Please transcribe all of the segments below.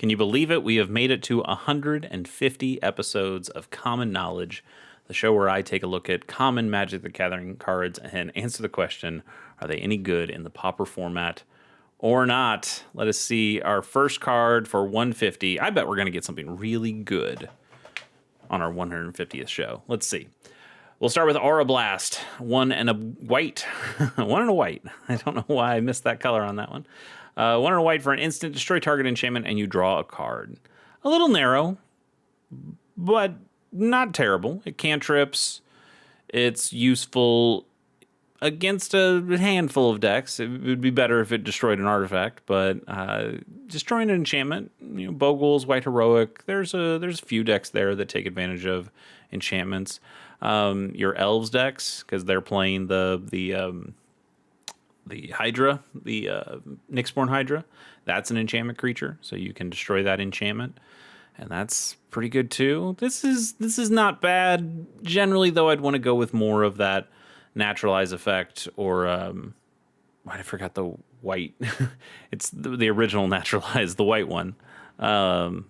Can you believe it? We have made it to 150 episodes of Common Knowledge, the show where I take a look at common Magic the Gathering cards and answer the question, are they any good in the Pauper format or not? Let us see our first card for 150. I bet we're going to get something really good on our 150th show. Let's see. We'll start with Aura Blast. One and a white. One and a white. I don't know why I missed that color on that one. One and a white for an instant. Destroy target enchantment and you draw a card. A little narrow, but not terrible. It cantrips. It's useful against a handful of decks. It would be better if it destroyed an artifact, but destroying an enchantment, Bogles, White Heroic, there's a few decks there that take advantage of enchantments. Your Elves decks, because they're playing the Hydra, the Nyxborn Hydra. That's an enchantment creature, so you can destroy that enchantment, and that's pretty good too. This is not bad. Generally, though, I'd want to go with more of that naturalize effect, or I forgot the white. It's the original naturalize, the white one. God,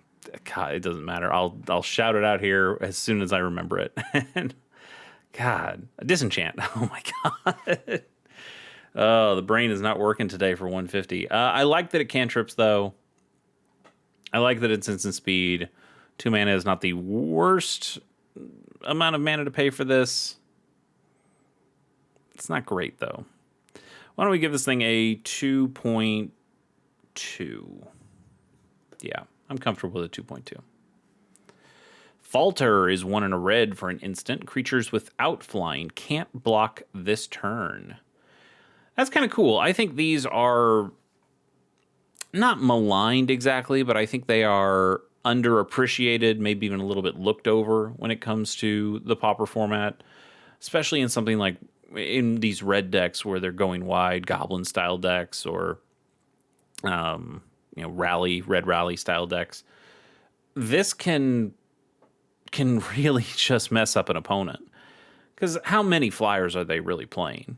it doesn't matter. I'll shout it out here as soon as I remember it. And God, a disenchant. Oh my God. Oh, the brain is not working today for 150. I like that it cantrips, though. I like that it's instant speed. 2 mana is not the worst amount of mana to pay for this. It's not great, though. Why don't we give this thing a 2.2? Yeah, I'm comfortable with a 2.2. Falter is 1 and a red for an instant. Creatures without flying can't block this turn. That's kind of cool. I think these are not maligned exactly, but I think they are underappreciated, maybe even a little bit looked over when it comes to the Pauper format, especially in something like in these red decks where they're going wide, Goblin style decks, or red rally style decks. This can really just mess up an opponent, because how many flyers are they really playing?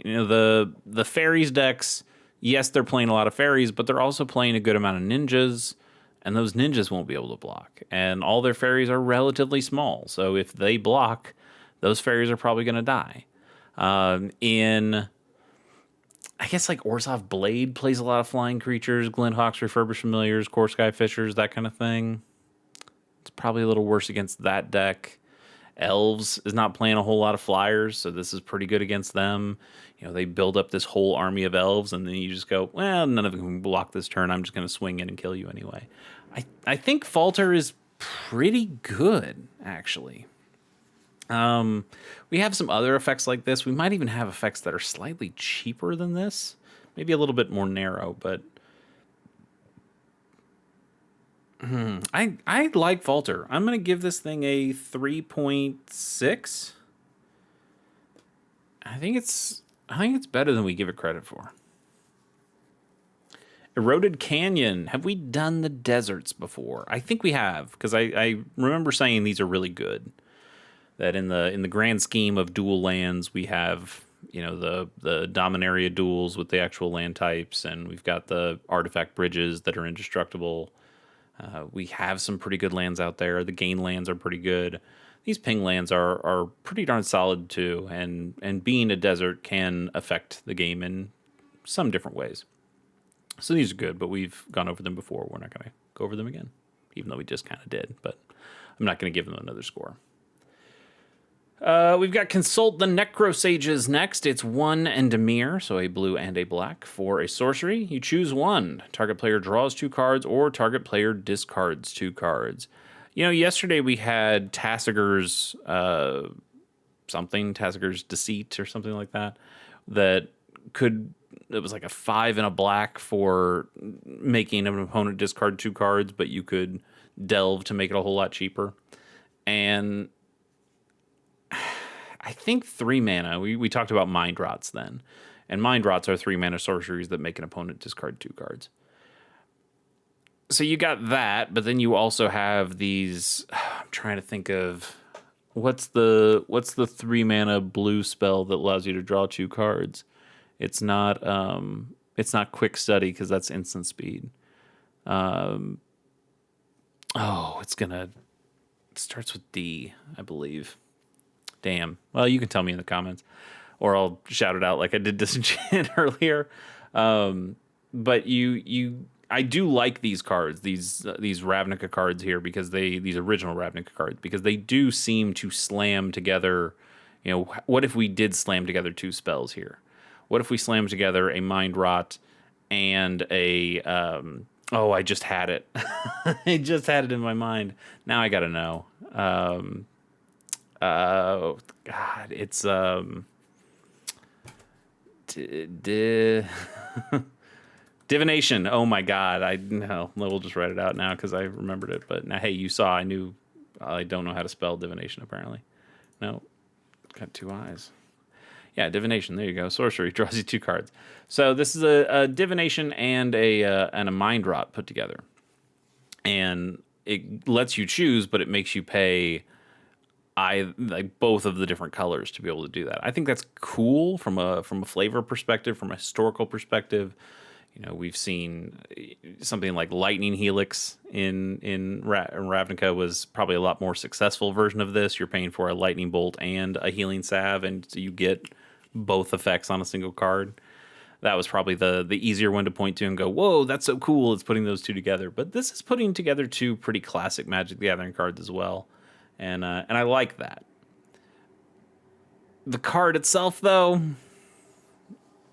The fairies decks, yes, they're playing a lot of fairies, but they're also playing a good amount of ninjas, and those ninjas won't be able to block. And all their fairies are relatively small, so if they block, those fairies are probably going to die. I guess like Orzhov Blade plays a lot of flying creatures, Glenhawks, Refurbished Familiars, Core Sky Fishers, that kind of thing. It's probably a little worse against that deck. Elves is not playing a whole lot of flyers, so this is pretty good against them. They build up this whole army of elves, and then you just go, well, none of them can block this turn. I'm just going to swing in and kill you anyway. I think Falter is pretty good, actually. We have some other effects like this. We might even have effects that are slightly cheaper than this. Maybe a little bit more narrow, but I like Falter. I'm going to give this thing a 3.6. I think it's better than we give it credit for. Eroded Canyon. Have we done the deserts before? I think we have, because I remember saying these are really good. That in the grand scheme of dual lands, we have the Dominaria duels with the actual land types, and we've got the artifact bridges that are indestructible. We have some pretty good lands out there. The gain lands are pretty good. These ping lands are pretty darn solid too, and being a desert can affect the game in some different ways. So these are good, but we've gone over them before. We're not going to go over them again, even though we just kind of did. But I'm not going to give them another score. We've got Consult the Necrosages next. It's 1 and Dimir, so a blue and a black. For a sorcery, you choose one. Target player draws 2 cards, or target player discards 2 cards. Yesterday we had Tassiger's Tassiger's Deceit or something like that, it was like a 5 and a black for making an opponent discard 2 cards, but you could delve to make it a whole lot cheaper. And I think 3 mana, we talked about Mind Rots then, and Mind Rots are 3 mana sorceries that make an opponent discard 2 cards. So you got that, but then you also have these, I'm trying to think of, what's the 3 mana blue spell that allows you to draw 2 cards? It's not Quick Study, because that's instant speed. it starts with D, I believe. Damn. Well, you can tell me in the comments, or I'll shout it out like I did Disenchant earlier. But I do like these cards, these Ravnica cards here, because these original Ravnica cards, because they do seem to slam together. What if we did slam together two spells here? What if we slam together a Mind Rot and a oh, I just had it. I just had it in my mind. Now I gotta know. Oh God, it's divination. Oh my God, I know. We'll just write it out now because I remembered it. But now, hey, you saw. I knew. I don't know how to spell divination. Apparently, no. Got two eyes. Yeah, divination. There you go. Sorcery draws you two cards. So this is a divination and a mind rot put together, and it lets you choose, but it makes you pay like both of the different colors to be able to do that. I think that's cool from a flavor perspective, from a historical perspective. We've seen something like Lightning Helix in Ravnica was probably a lot more successful version of this. You're paying for a Lightning Bolt and a Healing Salve, and so you get both effects on a single card. That was probably the easier one to point to and go, whoa, that's so cool. It's putting those two together. But this is putting together two pretty classic Magic the Gathering cards as well. And I like that. The card itself, though,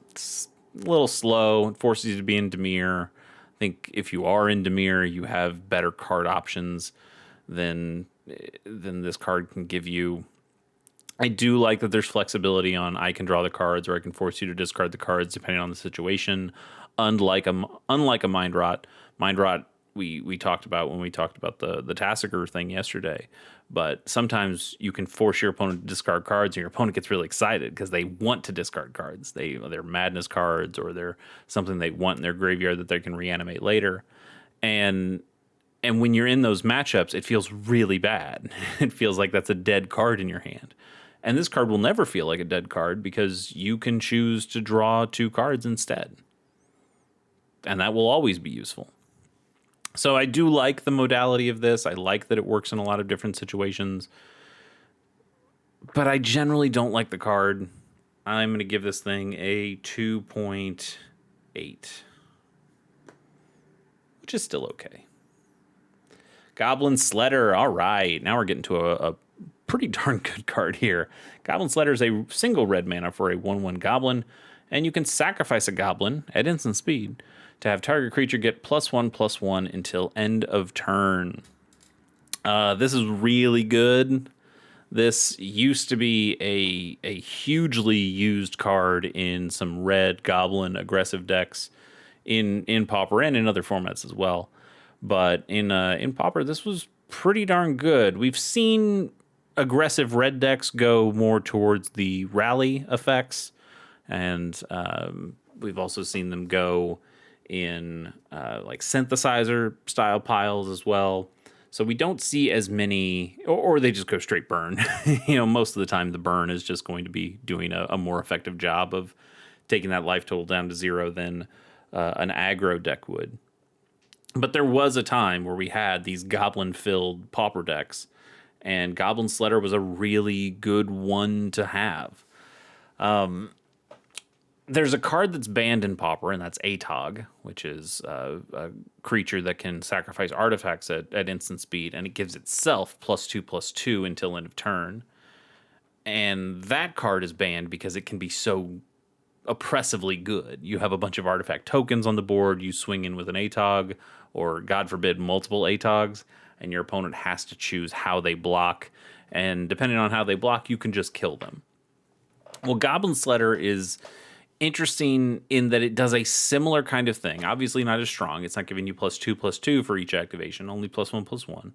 it's a little slow. It forces you to be in Dimir. I think if you are in Dimir, you have better card options than this card can give you. I do like that there's flexibility on I can draw the cards or I can force you to discard the cards depending on the situation. Unlike a Mind Rot. Mind Rot we talked about when we talked about the Tassiger thing yesterday. But sometimes you can force your opponent to discard cards, and your opponent gets really excited because they want to discard cards. They're madness cards, or they're something they want in their graveyard that they can reanimate later. And when you're in those matchups, it feels really bad. It feels like that's a dead card in your hand. And this card will never feel like a dead card because you can choose to draw two cards instead. And that will always be useful. So I do like the modality of this. I like that it works in a lot of different situations. But I generally don't like the card. I'm going to give this thing a 2.8. Which is still okay. Goblin Sledder. All right. Now we're getting to a pretty darn good card here. Goblin Sledder is a single red mana for a 1/1 goblin. And you can sacrifice a goblin at instant speed to have target creature get +1/+1 until end of turn. This is really good. This used to be a hugely used card in some red goblin aggressive decks in Pauper and in other formats as well. But in Pauper, this was pretty darn good. We've seen aggressive red decks go more towards the rally effects, and we've also seen them go in like synthesizer style piles as well. So we don't see as many, or they just go straight burn. Most of the time the burn is just going to be doing a more effective job of taking that life total down to 0 than an aggro deck would. But there was a time where we had these goblin-filled Pauper decks, and Goblin Sledder was a really good one to have. There's a card that's banned in Pauper, and that's Atog, which is a creature that can sacrifice artifacts at instant speed, and it gives itself +2/+2 until end of turn. And that card is banned because it can be so oppressively good. You have a bunch of artifact tokens on the board, you swing in with an Atog, or God forbid, multiple Atogs, and your opponent has to choose how they block, and depending on how they block, you can just kill them. Well, Goblin Sledder is interesting in that it does a similar kind of thing. Obviously not as strong. It's not giving you +2/+2 for each activation, only +1/+1.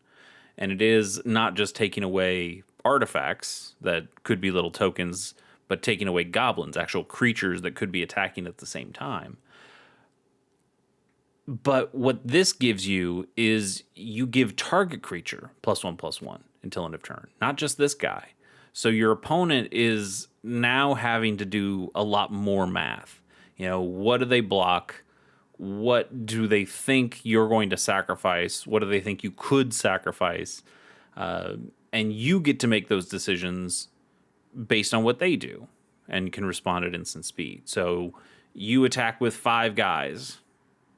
And it is not just taking away artifacts that could be little tokens, but taking away goblins, actual creatures that could be attacking at the same time. But what this gives you is you give target creature +1/+1 until end of turn, not just this guy. So your opponent is now having to do a lot more math. What do they block? what do they think you're going to sacrifice? What do they think you could sacrifice? And you get to make those decisions based on what they do and can respond at instant speed. So you attack with 5 guys.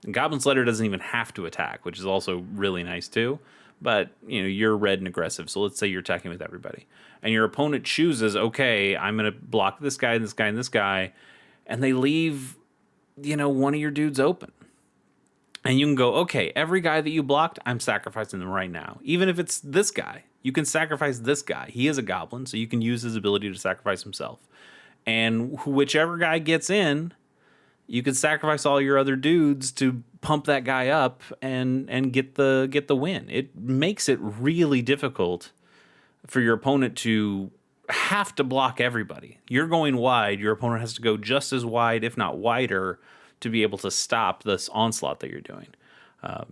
And Goblin Slayer doesn't even have to attack, which is also really nice too. But you're red and aggressive, so let's say you're attacking with everybody, and your opponent chooses, okay, I'm going to block this guy, this guy, and this guy, and they leave, one of your dudes open. And you can go, okay, every guy that you blocked, I'm sacrificing them right now. Even if it's this guy, you can sacrifice this guy. He is a goblin, so you can use his ability to sacrifice himself. And whichever guy gets in, you can sacrifice all your other dudes to pump that guy up and get the win. It makes it really difficult for your opponent to have to block everybody. You're going wide, your opponent has to go just as wide, if not wider, to be able to stop this onslaught that you're doing.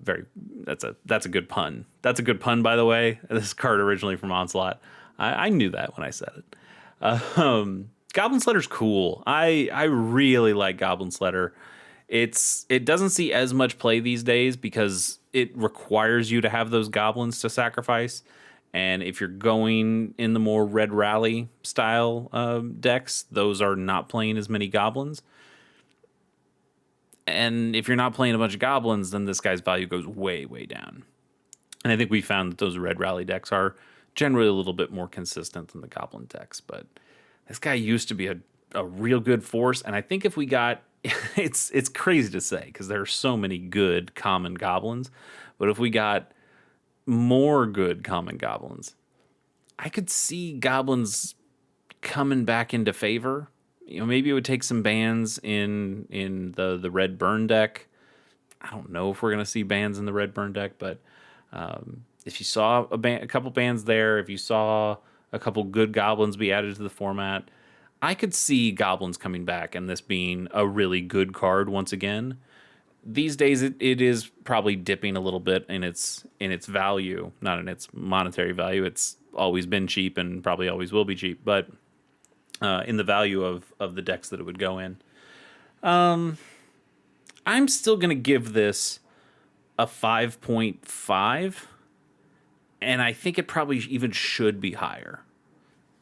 That's a good pun. That's a good pun, by the way. This card originally from Onslaught. I knew that when I said it. Goblin Sledder's cool. I really like Goblin Sledder. It doesn't see as much play these days because it requires you to have those goblins to sacrifice. And if you're going in the more Red Rally style decks, those are not playing as many goblins. And if you're not playing a bunch of goblins, then this guy's value goes way, way down. And I think we found that those Red Rally decks are generally a little bit more consistent than the goblin decks. But this guy used to be a real good force. And I think if we got... it's crazy to say because there are so many good common goblins. But if we got more good common goblins, I could see goblins coming back into favor. Maybe it would take some bans in the red burn deck. I don't know if we're gonna see bans in the red burn deck, but if you saw a couple bans there, if you saw a couple good goblins be added to the format, I could see goblins coming back and this being a really good card once again. These days, it is probably dipping a little bit in its value, not in its monetary value. It's always been cheap and probably always will be cheap, but in the value of the decks that it would go in. I'm still going to give this a 5.5, and I think it probably even should be higher.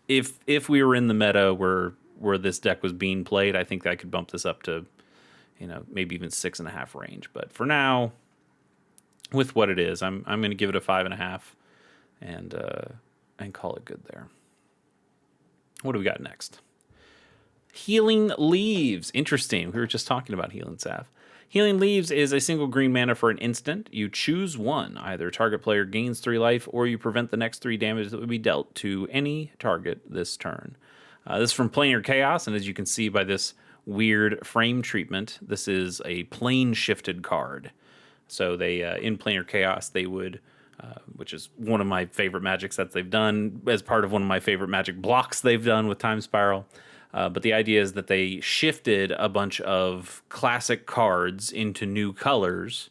If we were in the meta where this deck was being played, I think I could bump this up to maybe even 6.5 range. But for now, with what it is, I'm going to give it a 5.5 and call it good there. What do we got next? Healing Leaves. Interesting. We were just talking about Healing Salve. Healing Leaves is a single green mana for an instant. You choose one. Either target player gains 3 life, or you prevent the next 3 damage that would be dealt to any target this turn. This is from Planar Chaos, and as you can see by this weird frame treatment, this is a plane shifted card. So they in Planar Chaos, they would... which is one of my favorite Magic sets they've done, as part of one of my favorite Magic blocks they've done with Time Spiral. But the idea is that they shifted a bunch of classic cards into new colors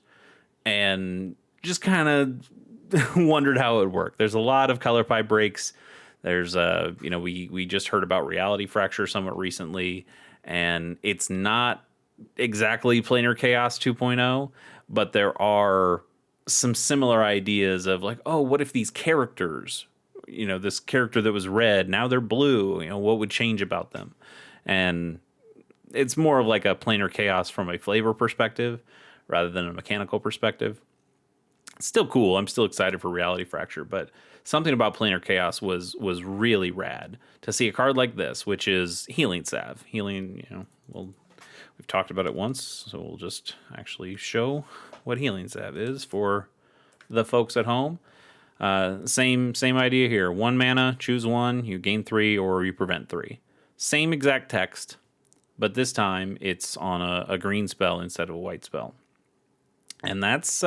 and just kind of wondered how it would work. There's a lot of color pie breaks. There's, we just heard about Reality Fracture somewhat recently, and it's not exactly Planar Chaos 2.0, but there are some similar ideas of like, oh, what if these characters, this character that was red, now they're blue, what would change about them? And it's more of like a Planar Chaos from a flavor perspective rather than a mechanical perspective. It's still cool. I'm still excited for Reality Fracture, but something about Planar Chaos was really rad to see a card like this, which is Healing Salve. Healing, we've talked about it once, so we'll just actually show what Healing Salve is for the folks at home. Same idea here. 1 mana, choose 1, you gain 3, or you prevent 3. Same exact text, but this time it's on a green spell instead of a white spell. And that's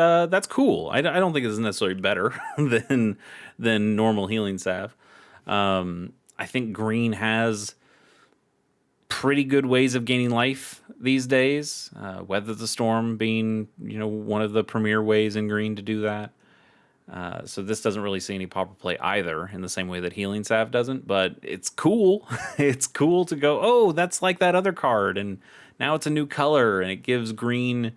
cool. I don't think it's necessarily better than normal Healing Salve. I think green has pretty good ways of gaining life these days. Weather the Storm being one of the premier ways in green to do that. So this doesn't really see any Pauper play either in the same way that Healing Salve doesn't, but it's cool. It's cool to go, oh, that's like that other card, and now it's a new color, and it gives green,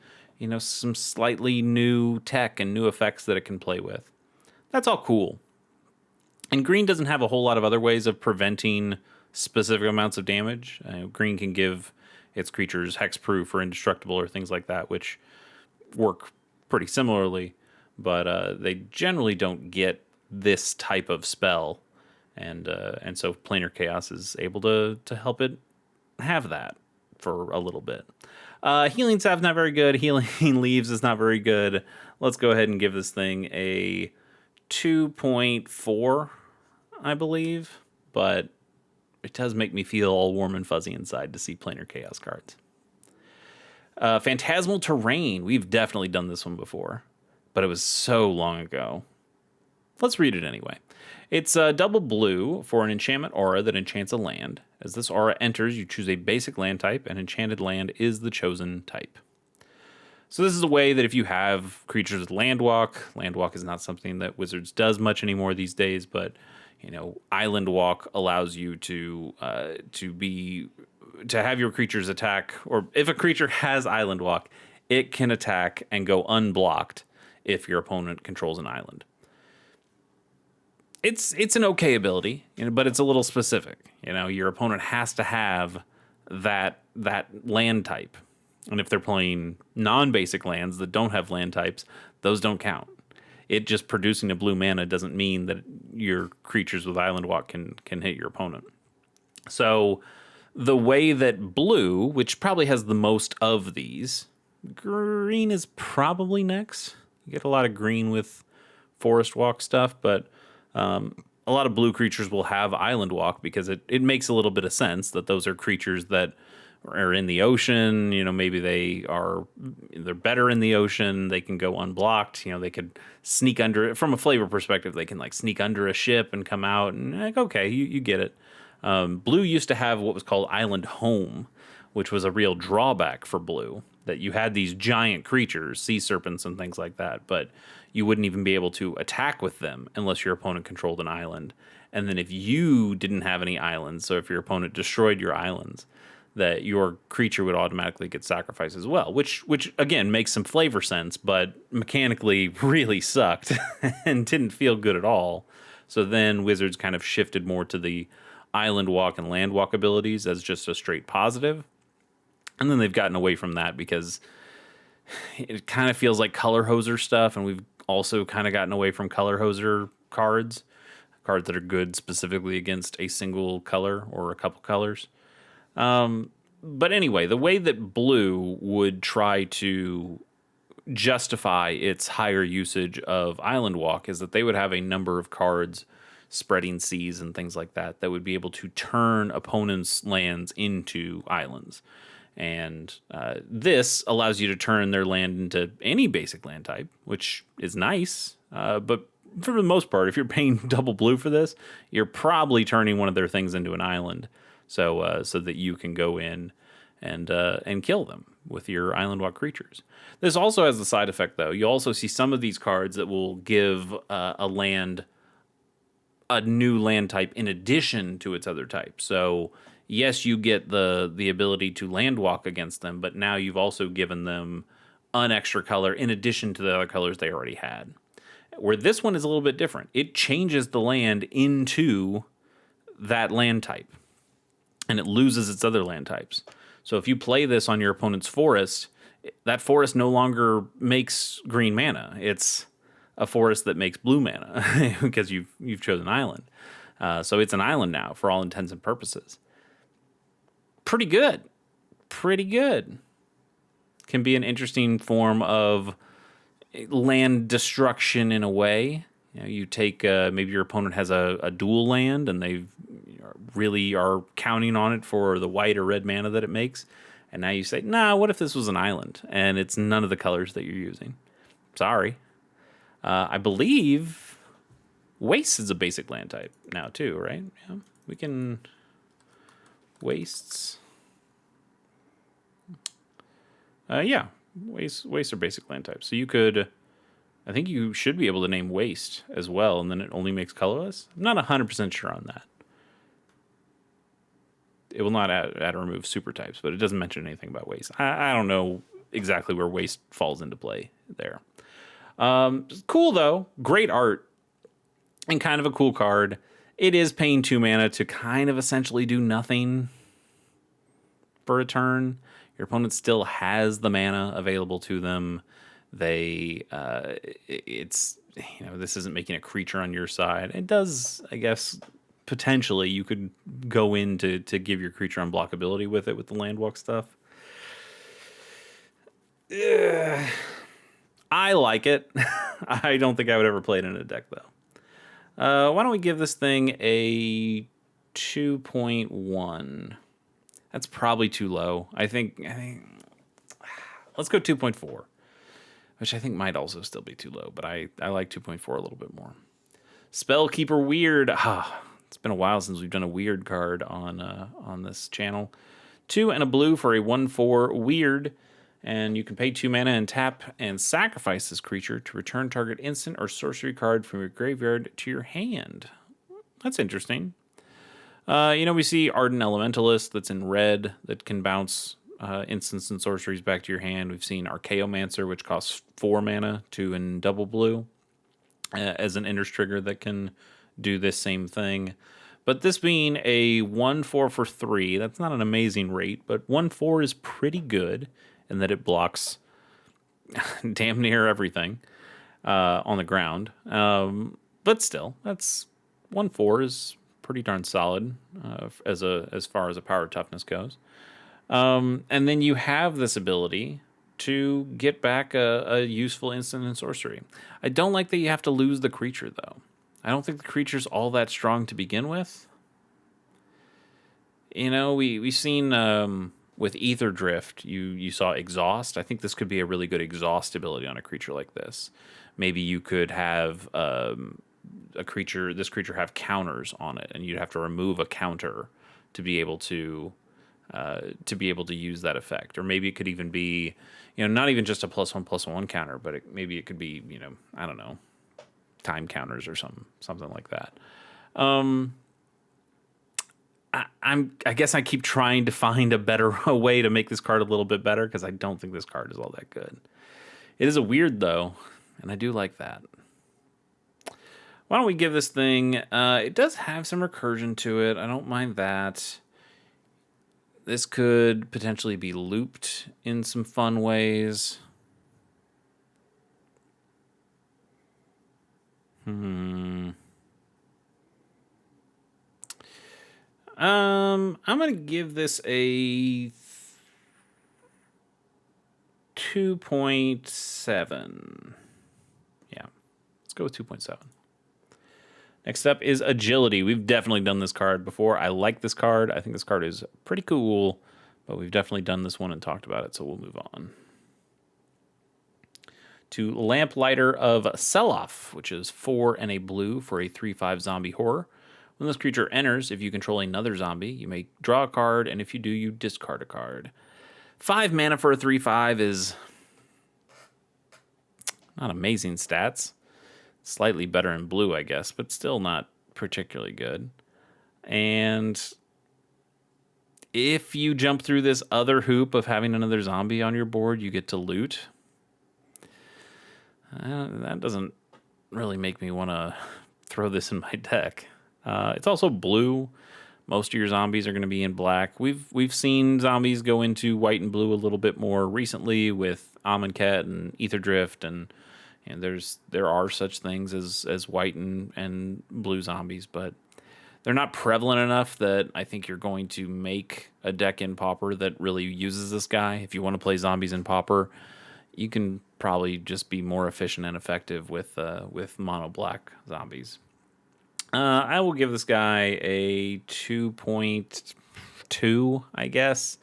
some slightly new tech and new effects that it can play with. That's all cool. And green doesn't have a whole lot of other ways of preventing specific amounts of damage. Green can give its creatures hexproof or indestructible or things like that, which work pretty similarly, but they generally don't get this type of spell, and so Planar Chaos is able to help it have that for a little bit. Healing Staff not very good. Healing Leaves is not very good. Let's go ahead and give this thing a 2.4, I believe, but it does make me feel all warm and fuzzy inside to see Planar Chaos cards. Phantasmal Terrain. We've definitely done this one before, but it was so long ago. Let's read it anyway. It's double blue for an enchantment aura that enchants a land. As this aura enters, you choose a basic land type, and enchanted land is the chosen type. So this is a way that if you have creatures with land walk is not something that Wizards does much anymore these days, but Island Walk allows you to have your creatures attack, or if a creature has Island Walk, it can attack and go unblocked if your opponent controls an island. It's an okay ability, but it's a little specific. Your opponent has to have that land type. And if they're playing non-basic lands that don't have land types, those don't count. It just producing a blue mana doesn't mean that your creatures with Island Walk can hit your opponent. So the way that blue, which probably has the most of these, green is probably next. You get a lot of green with Forest Walk stuff, but a lot of blue creatures will have Island Walk because it makes a little bit of sense that those are creatures that are in the ocean. Maybe they're better in the ocean. They can go unblocked. They could sneak under it. From a flavor perspective, they can sneak under a ship and come out, and okay, you get it. Blue used to have what was called Island Home, which was a real drawback for blue, that you had these giant creatures, sea serpents and things like that, but you wouldn't even be able to attack with them unless your opponent controlled an island. And then if you didn't have any islands, so if your opponent destroyed your islands, that your creature would automatically get sacrificed as well, which again makes some flavor sense, but mechanically really sucked and didn't feel good at all. So then Wizards kind of shifted more to the Island Walk and Land Walk abilities as just a straight positive. And then they've gotten away from that because it kind of feels like color hoser stuff, and we've also kind of gotten away from color hoser cards that are good specifically against a single color or a couple colors. But anyway, the way that blue would try to justify its higher usage of Island Walk is that they would have a number of cards, spreading seas and things like that, that would be able to turn opponents' lands into islands. And this allows you to turn their land into any basic land type, which is nice. But for the most part, if you're paying double blue for this, you're probably turning one of their things into an island. So that you can go in and kill them with your Island Walk creatures. This also has the side effect, though. You also see some of these cards that will give a new land type in addition to its other type. So yes, you get the ability to land walk against them, but now you've also given them an extra color in addition to the other colors they already had. Where this one is a little bit different. It changes the land into that land type, and it loses its other land types. So if you play this on your opponent's forest, that forest no longer makes green mana. It's a forest that makes blue mana because you've chosen island. So it's an island now for all intents and purposes. Pretty good. Can be an interesting form of land destruction in a way. You take maybe your opponent has a dual land and they really are counting on it for the white or red mana that it makes. And now you say, nah, what if this was an island and it's none of the colors that you're using? Sorry. I believe waste is a basic land type now too, right? Yeah, we can wastes. Wastes are basic land types. So you could, I think you should be able to name waste as well, and then it only makes colorless. I'm not 100% sure on that. It will not add or remove super types, but it doesn't mention anything about waste. I don't know exactly where waste falls into play there. Cool though, great art, and kind of a cool card. It is paying 2 mana to kind of essentially do nothing for a turn. Your opponent still has the mana available to them. It's, this isn't making a creature on your side. It does, I guess, potentially you could go in to give your creature unblockability with it with the landwalk stuff. I like it. I don't think I would ever play it in a deck though. Why don't we give this thing a 2.1? That's probably too low. I think let's go 2.4, which I think might also still be too low, but I like 2.4 a little bit more. Spellkeeper Weird. It's been a while since we've done a weird card on this channel. 2 and a blue for a 1/4 weird, and you can pay 2 mana and tap and sacrifice this creature to return target instant or sorcery card from your graveyard to your hand. That's interesting. We see Ardent Elementalist that's in red that can bounce instants and sorceries back to your hand. We've seen Archaeomancer, which costs 4 mana, 2 and double blue, as an Ender's Trigger that can do this same thing. But this being a 1/4 for 3, that's not an amazing rate, but 1/4 is pretty good in that it blocks damn near everything on the ground. But still, that's 1/4 is pretty darn solid as far as a power toughness goes. And then you have this ability to get back a useful instant and sorcery. I don't like that you have to lose the creature, though. I don't think the creature's all that strong to begin with. We've seen with Ether Drift, you saw Exhaust. I think this could be a really good exhaust ability on a creature like this. Maybe you could have this creature have counters on it, and you'd have to remove a counter to be able to use that effect. Or maybe it could even be, not even just a +1/+1 counter, but maybe it could be, I don't know, time counters or something like that. I guess I keep trying to find a way to make this card a little bit better, because I don't think this card is all that good. It is a weird though, and I do like that. Why don't we give this thing, it does have some recursion to it. I don't mind that. This could potentially be looped in some fun ways. I'm going to give this a 2.7. Yeah, let's go with 2.7. Next up is Agility. We've definitely done this card before. I like this card. I think this card is pretty cool, but we've definitely done this one and talked about it, so we'll move on. To Lamplighter of Selloff, which is 4 and a blue for a 3/5 zombie horror. When this creature enters, if you control another zombie, you may draw a card, and if you do, you discard a card. 5 mana for a 3/5 is not amazing stats. Slightly better in blue, I guess, but still not particularly good. And if you jump through this other hoop of having another zombie on your board, you get to loot. That doesn't really make me want to throw this in my deck. It's also blue. Most of your zombies are going to be in black. We've seen zombies go into white and blue a little bit more recently with Amonkhet and Ether Drift, and there are such things as white and blue zombies, but they're not prevalent enough that I think you're going to make a deck in Pauper that really uses this guy. If you want to play zombies in Pauper, you can probably just be more efficient and effective with mono black zombies. I will give this guy a 2.2, I guess.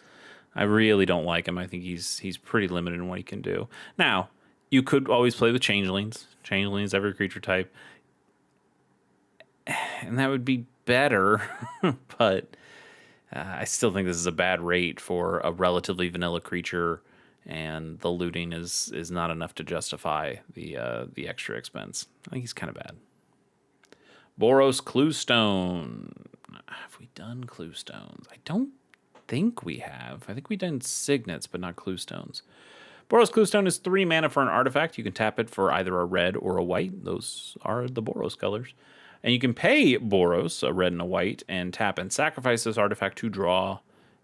I really don't like him. I think he's pretty limited in what he can do. Now, you could always play with changelings. Changelings, every creature type. And that would be better, but I still think this is a bad rate for a relatively vanilla creature, and the looting is not enough to justify the extra expense. I think he's kind of bad. Boros Cluestone. Have we done Cluestones? I don't think we have. I think we've done Signets, but not Cluestones. Boros Cluestone is 3 mana for an artifact. You can tap it for either a red or a white. Those are the Boros colors. And you can pay Boros, a red and a white, and tap and sacrifice this artifact to draw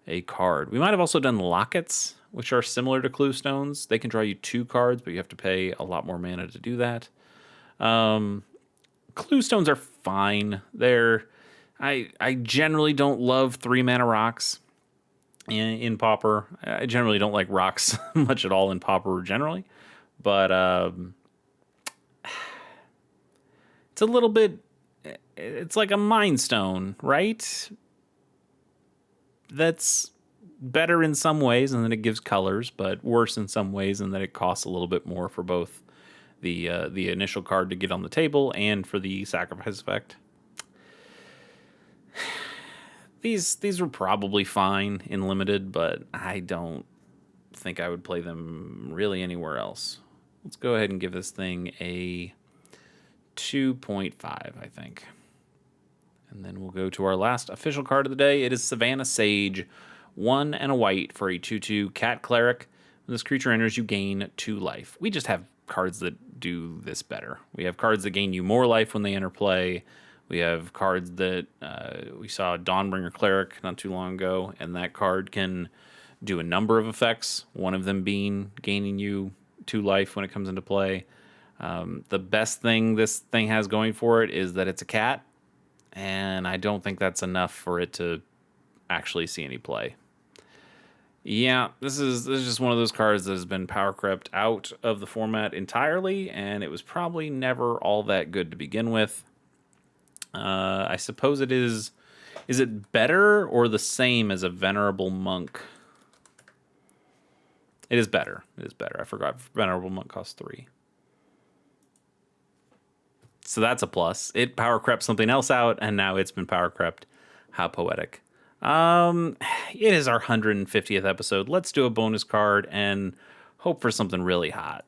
a card. We might have also done Lockets, which are similar to Cluestones. They can draw you 2 cards, but you have to pay a lot more mana to do that. Cluestones are fine. I generally don't love 3 mana rocks in Pauper. I generally don't like rocks much at all in Pauper generally, but it's a little bit. It's like a Mind Stone, right? That's better in some ways, and then it gives colors, but worse in some ways, and that it costs a little bit more for both the initial card to get on the table and for the sacrifice effect. These were probably fine in limited, but I don't think I would play them really anywhere else. Let's go ahead and give this thing a 2.5, I think. And then we'll go to our last official card of the day. It is Savannah Sage, 1 and a white for a 2/2 cat cleric. When this creature enters, you gain 2 life. We just have cards that do this better. We have cards that gain you more life when they enter play. We have cards that we saw Dawnbringer Cleric not too long ago, and that card can do a number of effects, one of them being gaining you 2 life when it comes into play. The best thing this thing has going for it is that it's a cat, and I don't think that's enough for it to actually see any play. Yeah, this is just one of those cards that has been power crept out of the format entirely, and it was probably never all that good to begin with. I suppose it is. Is it better or the same as a Venerable Monk? It is better. It is better. I forgot. Venerable Monk costs 3. So that's a plus. It power crept something else out, and now it's been power crept. How poetic. It is our 150th episode. Let's do a bonus card and hope for something really hot.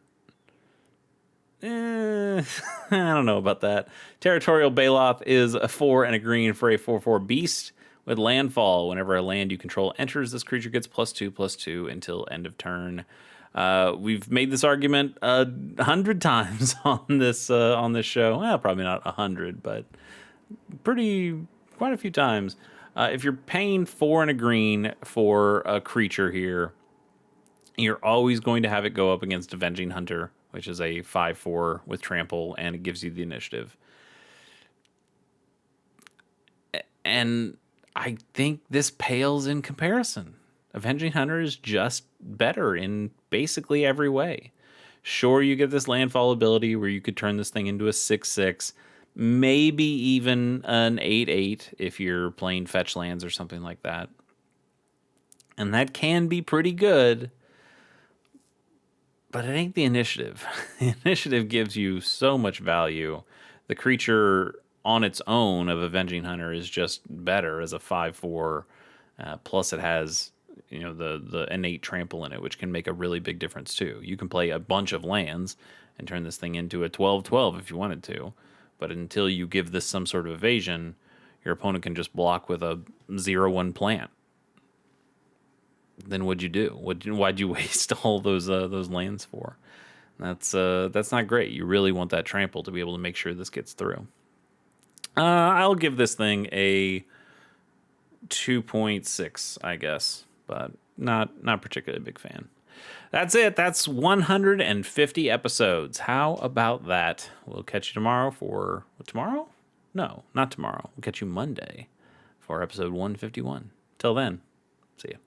I don't know about that. Territorial Baloth is a 4 and a green for a 4/4 beast with landfall. Whenever a land you control enters, this creature gets +2/+2 until end of turn. We've made this argument 100 times on this show. Well, probably not 100, but quite a few times. If you're paying 4 and a green for a creature here, you're always going to have it go up against Avenging Hunter, which is a 5/4 with trample, and it gives you the initiative. And I think this pales in comparison. Avenging Hunter is just better in basically every way. Sure, you get this landfall ability where you could turn this thing into a 6/6, maybe even an 8/8 if you're playing fetch lands or something like that. And that can be pretty good. But it ain't the initiative. The initiative gives you so much value. The creature on its own of Avenging Hunter is just better as a 5/4. Plus it has, the innate trample in it, which can make a really big difference too. You can play a bunch of lands and turn this thing into a 12/12 if you wanted to. But until you give this some sort of evasion, your opponent can just block with a 0/1 plant. Then what'd you do? Why'd you waste all those lands for? That's not great. You really want that trample to be able to make sure this gets through. I'll give this thing a 2.6, I guess, but not particularly a big fan. That's it. That's 150 episodes. How about that? We'll catch you tomorrow for tomorrow? No, not tomorrow. We'll catch you Monday for episode 151. Till then, see ya.